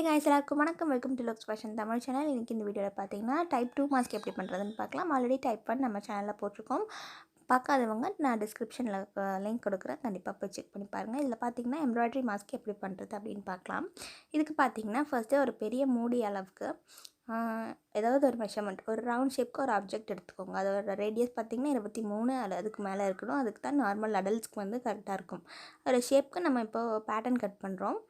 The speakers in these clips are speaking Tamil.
guys, எல்லாருக்கும் வணக்கம். Welcome to looks fashion Tamil channel. இன்றைக்கி இந்த வீடியோவில் பார்த்தீங்கன்னா டைப் 2 மாஸ்க் எப்படி பண்ணுறதுன்னு பார்க்கலாம். ஆல்ரெடி டைப் 1 நம்ம சேனலில் போட்டிருக்கோம். பார்க்காதவங்க நான் டிஸ்கிரிப்ஷனில் லிங்க் கொடுக்குறேன், கண்டிப்பாக போய் செக் பண்ணி பாருங்கள். இதில் பார்த்தீங்கன்னா எம்ப்ராய்டரி மாஸ்க் எப்படி பண்ணுறது அப்படின்னு பார்க்கலாம். இதுக்கு பார்த்தீங்கன்னா ஃபர்ஸ்ட்டு ஒரு பெரிய மூடி அளவுக்கு ஏதாவது ஒரு மெஷர்மெண்ட், ஒரு ரவுண்ட் ஷேப்க்கு ஒரு ஆப்ஜெக்ட் எடுத்துக்கோங்க. அதோட ரேடியஸ் பார்த்திங்கன்னா 23 அல்ல அதுக்கு மேலே இருக்கணும். அதுக்கு தான் நார்மல் அடல்ட்ஸ்க்கு வந்து கரெக்டாக இருக்கும். ஒரு ஷேப்க்கு நம்ம இப்போ பேட்டர்ன் கட் பண்ணுறோம்.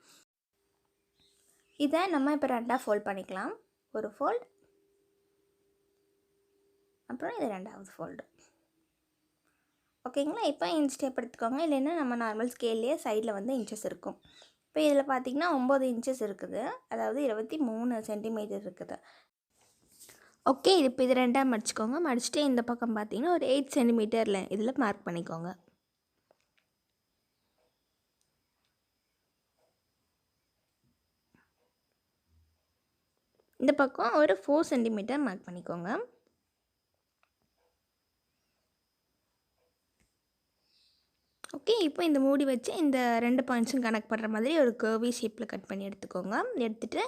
இதை நம்ம இப்போ ரெண்டாக ஃபோல்ட் பண்ணிக்கலாம். ஒரு ஃபோல்டு, அப்புறம் இது ரெண்டாவது ஃபோல்டு. ஓகேங்களா? இப்போ இன்ச் டேப் எடுத்துக்கோங்க. இல்லைன்னா நம்ம நார்மல் ஸ்கேல்லையே சைடில் வந்து இன்ச்சஸ் இருக்கும். இப்போ இதில் பார்த்திங்கன்னா 9 இன்ச்சஸ் இருக்குது, அதாவது 23 சென்டிமீட்டர் இருக்குது. ஓகே, இப்போ இது ரெண்டாக மடிச்சுக்கோங்க. மடிச்சுட்டு இந்த பக்கம் பார்த்திங்கன்னா ஒரு 8 சென்டிமீட்டரில் இதில் மார்க் பண்ணிக்கோங்க. இந்த பக்கம் ஒரு 4 சென்டிமீட்டர் மார்க் பண்ணிக்கோங்க. ஓகே, இப்போ இந்த மூடி வச்சு இந்த 2 பாயிண்ட்ஸும் கனெக்ட் பண்ணுற மாதிரி ஒரு கர்வி ஷேப்பில் கட் பண்ணி எடுத்துக்கோங்க. எடுத்துகிட்டு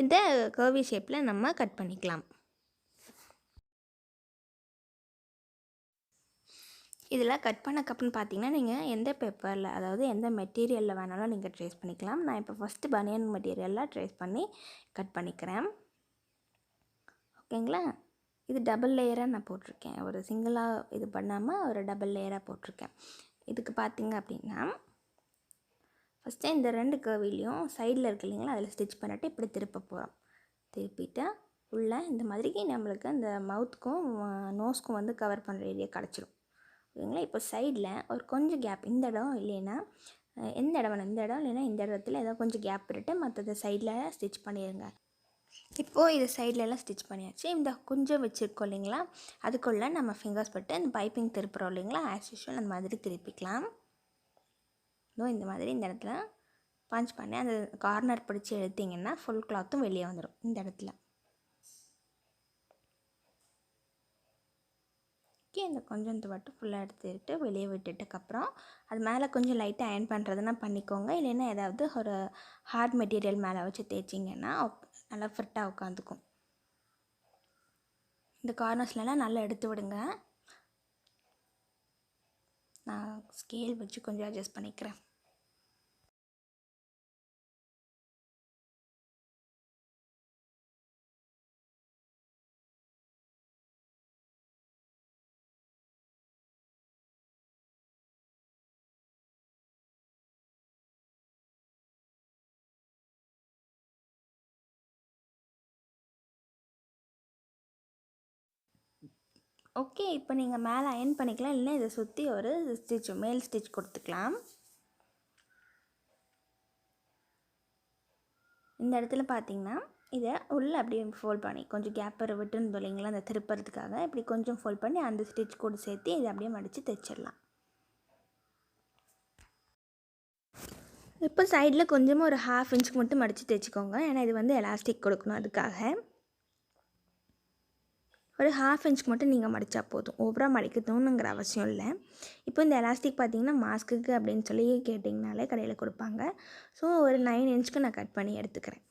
இந்த கர்வி ஷேப்பில் நம்ம கட் பண்ணிக்கலாம். இதில் கட் பண்ணக்கப்புறம் பார்த்தீங்கன்னா நீங்கள் எந்த பேப்பரில், அதாவது எந்த மெட்டீரியலில் வேணாலும் நீங்கள் ட்ரேஸ் பண்ணிக்கலாம். நான் இப்போ ஃபஸ்ட்டு பனியன் மெட்டீரியலில் ட்ரேஸ் பண்ணி கட் பண்ணிக்கிறேன். ஓகேங்களா? இது டபுள் லேயராக நான் போட்டிருக்கேன். ஒரு சிங்கிளாக இது பண்ணாமல் ஒரு டபுள் லேயராக போட்டிருக்கேன். இதுக்கு பார்த்திங்க அப்படின்னா ஃபஸ்ட்டு இந்த 2 கர்விலையும் சைடில் இருக்கு இல்லைங்களா, அதில் ஸ்டிச் பண்ணிட்டு இப்படி திருப்ப போகிறோம். திருப்பிட்டு உள்ளே இந்த மாதிரி நம்மளுக்கு அந்த மவுத்துக்கும் நோஸ்க்கும் வந்து கவர் பண்ணுற ஏரியா கிடச்சிடும். ஓகேங்களா? இப்போ சைடில் ஒரு கொஞ்சம் கேப், இந்த இடம் இல்லைன்னா எந்த இடம் வேணும், இந்த இடம் இல்லைன்னா இந்த இடத்துல ஏதோ கொஞ்சம் கேப் விட்டுட்டு மற்றது சைடில் ஸ்டிச் பண்ணிடுங்க. இப்போது இது சைட்லலாம் ஸ்டிச் பண்ணியாச்சு. இந்த கொஞ்சம் வச்சுருக்கோம் இல்லைங்களா, அதுக்குள்ளே நம்ம ஃபிங்கர்ஸ் பட்டு இந்த பைப்பிங் திருப்புறோம் இல்லைங்களா, ஆஸ் யூஷுவல் அந்த மாதிரி திருப்பிக்கலாம். இந்த மாதிரி இந்த இடத்துல பஞ்ச் பண்ணி அந்த கார்னர் பிடிச்சி எடுத்திங்கன்னா ஃபுல் கிளாத்தும் வெளியே வந்துடும். இந்த இடத்துல இந்த கொஞ்சத்தை மட்டும் ஃபுல்லாக எடுத்துக்கிட்டு வெளியே விட்டுட்டுக்கப்புறம் அது மேலே கொஞ்சம் லைட்டாக அயர்ன் பண்ணுறதுனா பண்ணிக்கோங்க. இல்லைன்னா ஏதாவது ஒரு ஹார்ட் மெட்டீரியல் மேலே வச்சு தேய்ச்சிங்கன்னா நல்லா ஃபிட்டாக உட்காந்துக்கும். இந்த கார்னர்ஸ்லாம் நல்லா எடுத்து விடுங்க. நான் ஸ்கேல் வச்சு கொஞ்சம் அட்ஜஸ்ட் பண்ணிக்கிறேன். ஓகே, இப்போ நீங்கள் மேலே அயர்ன் பண்ணிக்கலாம். இல்லைன்னா இதை சுற்றி ஒரு ஸ்டிச், மேல் ஸ்டிச் கொடுத்துக்கலாம். இந்த இடத்துல பார்த்தீங்கன்னா இதை உள்ளே அப்படியே ஃபோல்ட் பண்ணி கொஞ்சம் கேப்பர் விட்டுருந்தோம் இல்லைங்களா, அந்த திருப்புறதுக்காக இப்படி கொஞ்சம் ஃபோல்ட் பண்ணி அந்த ஸ்டிச் கூட சேர்த்து இதை அப்படியே மடித்து தைச்சிடலாம். இப்போ சைடில் கொஞ்சமாக ஒரு 1/2 இன்ச்சுக்கு மட்டும் மடித்து தைச்சிக்கோங்க. ஏன்னா இது வந்து எலாஸ்டிக் கொடுக்கணும், அதுக்காக ஒரு 1/2 இன்ச்சுக்கு மட்டும் நீங்கள் மடித்தா போதும். ஓவராக மடிக்கணுங்கிற அவசியம் இல்லை. இப்போ இந்த எலாஸ்டிக் பார்த்திங்கன்னா மாஸ்க்குக்கு அப்படின்னு சொல்லி கேட்டிங்கனாலே கடையில் கொடுப்பாங்க. ஸோ ஒரு 9 இன்ச்சுக்கு நான் கட் பண்ணி எடுத்துக்கிறேன்.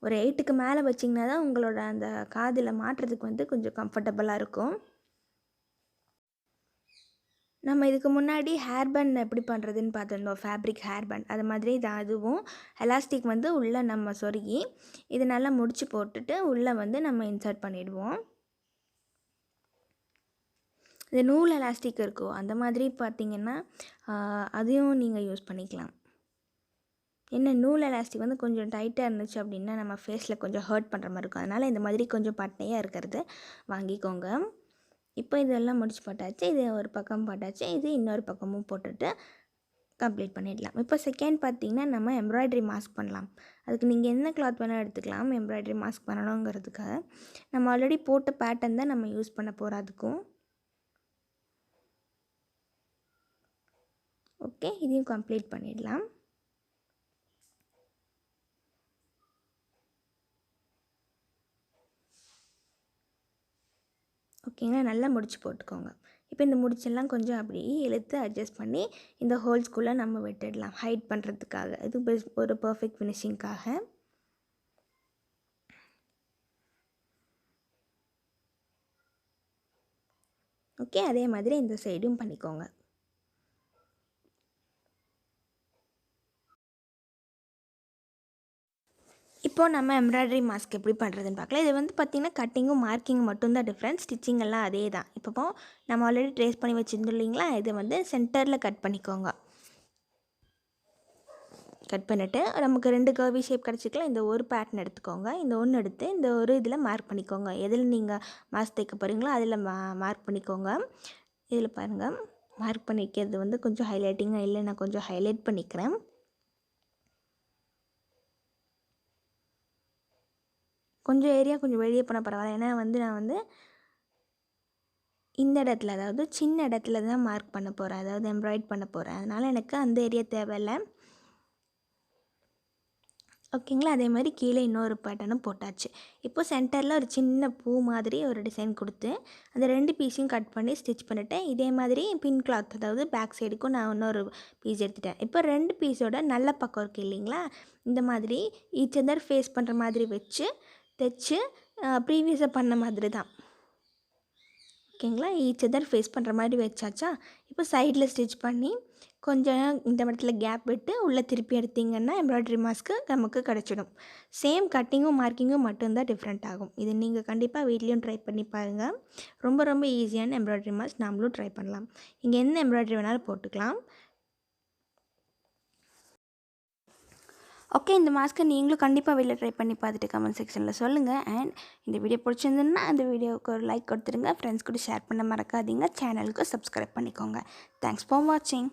ஒரு 8க்கு மேலே வச்சிங்கன்னா தான் உங்களோட அந்த காதில் மாட்டுறதுக்கு வந்து கொஞ்சம் கம்ஃபர்டபுளாக இருக்கும். நம்ம இதுக்கு முன்னாடி ஹேர் பேண்ட் எப்படி பண்ணுறதுன்னு பார்த்துருந்தோம், ஃபேப்ரிக் ஹேர் பேண்ட். அது மாதிரி தான் அதுவும். எலாஸ்டிக் வந்து உள்ளே நம்ம சொருகி இது நல்லா முடிச்சு போட்டுட்டு உள்ளே வந்து நம்ம இன்சர்ட் பண்ணிவிடுவோம். இந்த நூல் எலாஸ்டிக் இருக்கும், அந்த மாதிரி பார்த்திங்கன்னா அதையும் நீங்கள் யூஸ் பண்ணிக்கலாம். என்ன நூல் எலாஸ்டிக் வந்து கொஞ்சம் டைட்டாக இருந்துச்சு அப்படின்னா நம்ம ஃபேஸில் கொஞ்சம் ஹர்ட் பண்ணுற மாதிரி இருக்கும். அதனால் இந்த மாதிரி கொஞ்சம் பட்டையாக இருக்கிறது வாங்கிக்கோங்க. இப்போ இதெல்லாம் முடிச்சு போட்டாச்சு. இது ஒரு பக்கம் போட்டாச்சு. இது இன்னொரு பக்கமும் போட்டுட்டு கம்ப்ளீட் பண்ணிடலாம். இப்போ செகண்ட் பார்த்திங்கன்னா நம்ம எம்ப்ராய்டரி மாஸ்க் பண்ணலாம். அதுக்கு நீங்கள் என்ன கிளாத் வேணால் எடுத்துக்கலாம். எம்ப்ராய்டரி மாஸ்க் பண்ணணுங்கிறதுக்காக நம்ம ஆல்ரெடி போட்ட பேட்டர்ன் தான் நம்ம யூஸ் பண்ண போகிறோம். அதுக்கும் ஓகே, இதையும் கம்ப்ளீட் பண்ணிடலாம். ஓகேங்களா, நல்லா முடிச்சு போட்டுக்கோங்க. இப்போ இந்த முடிச்செல்லாம் கொஞ்சம் அப்படியே இழுத்து அட்ஜஸ்ட் பண்ணி இந்த ஹோல்ஸ்குள்ளே நம்ம விட்டுடலாம், ஹைட் பண்ணுறதுக்காக. இது ஒரு பர்ஃபெக்ட் ஃபினிஷிங்காக. ஓகே, அதே மாதிரி இந்த சைடும் பண்ணிக்கோங்க. இப்போது நம்ம எம்ப்ராய்டரி மாஸ்க் எப்படி பண்ணுறதுன்னு பார்க்கலாம். இது வந்து பார்த்திங்கன்னா கட்டிங்கும் மார்க்கிங் மட்டும்தான் டிஃப்ரெண்ட், ஸ்டிச்சிங் எல்லாம் அதே தான். இப்போ நம்ம ஆல்ரெடி ட்ரேஸ் பண்ணி வச்சுருந்தோம் இல்லைங்களா, இதை வந்து சென்டரில் கட் பண்ணிக்கோங்க. கட் பண்ணிவிட்டு நமக்கு 2 கர்வி ஷேப் கிடச்சிக்கலாம். இந்த ஒரு பேட்டர்ன் எடுத்துக்கோங்க. இந்த ஒன்று எடுத்து இந்த ஒரு இதில் மார்க் பண்ணிக்கோங்க. எதில் நீங்கள் மாஸ்க் தைக்க போகிறீங்களோ அதில் மார்க் பண்ணிக்கோங்க. இதில் பாருங்கள், மார்க் பண்ணிக்கிறது வந்து கொஞ்சம் ஹைலைட்டிங்காக இல்லை, நான் கொஞ்சம் ஹைலைட் பண்ணிக்கிறேன். கொஞ்சம் ஏரியா கொஞ்சம் வெளியே போனால் பரவாயில்ல, ஏன்னா வந்து நான் வந்து இந்த இடத்துல, அதாவது சின்ன இடத்துல தான் மார்க் பண்ண போகிறேன், அதாவது எம்ப்ராய்ட் பண்ண போகிறேன். அதனால் எனக்கு அந்த ஏரியா தேவையில்லை. ஓகேங்களா, அதே மாதிரி கீழே இன்னொரு பேட்டர்னும் போட்டாச்சு. இப்போது சென்டரில் ஒரு சின்ன பூ மாதிரி ஒரு டிசைன் கொடுத்து அந்த 2 பீஸையும் கட் பண்ணி ஸ்டிச் பண்ணிவிட்டேன். இதே மாதிரி பின் கிளாத், அதாவது பேக் சைடுக்கும் நான் இன்னொரு பீஸ் எடுத்துட்டேன். இப்போ 2 பீஸோட நல்ல பக்கம் இருக்குது இல்லைங்களா, இந்த மாதிரி ஈச் அதர் ஃபேஸ் பண்ணுற மாதிரி வச்சு தைச்சு ப்ரீவியஸாக பண்ண மாதிரி தான். ஓகேங்களா, ஈச் அதர் ஃபேஸ் பண்ணுற மாதிரி வச்சாச்சா. இப்போ சைடில் ஸ்டிச் பண்ணி கொஞ்சம் இந்த இடத்துல கேப் விட்டு உள்ளே திருப்பி எடுத்திங்கன்னா எம்ப்ராய்டரி மாஸ்க்கு நமக்கு கிடச்சிடும். சேம் கட்டிங்கும் மார்க்கிங்கும் மட்டும்தான் டிஃப்ரெண்ட் ஆகும். இது நீங்கள் கண்டிப்பாக வீட்லேயும் ட்ரை பண்ணி பாருங்கள். ரொம்ப ரொம்ப ஈஸியான எம்ப்ராய்டரி மாஸ்க் நாமளும் ட்ரை பண்ணலாம். இங்கே என்ன எம்ப்ராய்டரி வேணாலும் போட்டுக்கலாம். ஓகே, இந்த மாஸ்க்கை நீங்களும் கண்டிப்பாக வெளியில் ட்ரை பண்ணி பார்த்துட்டு கமெண்ட் செக்ஷனில் சொல்லுங்கள். அண்ட் இந்த வீடியோ பிடிச்சிருந்துன்னா அந்த வீடியோவுக்கு ஒரு லைக் கொடுத்துருங்க. ஃப்ரெண்ட்ஸ் கூட ஷேர் பண்ண மறக்காதீங்க. சேனலுக்கு சப்ஸ்கிரைப் பண்ணிக்கோங்க. தேங்க்ஸ் ஃபார் வாட்சிங்.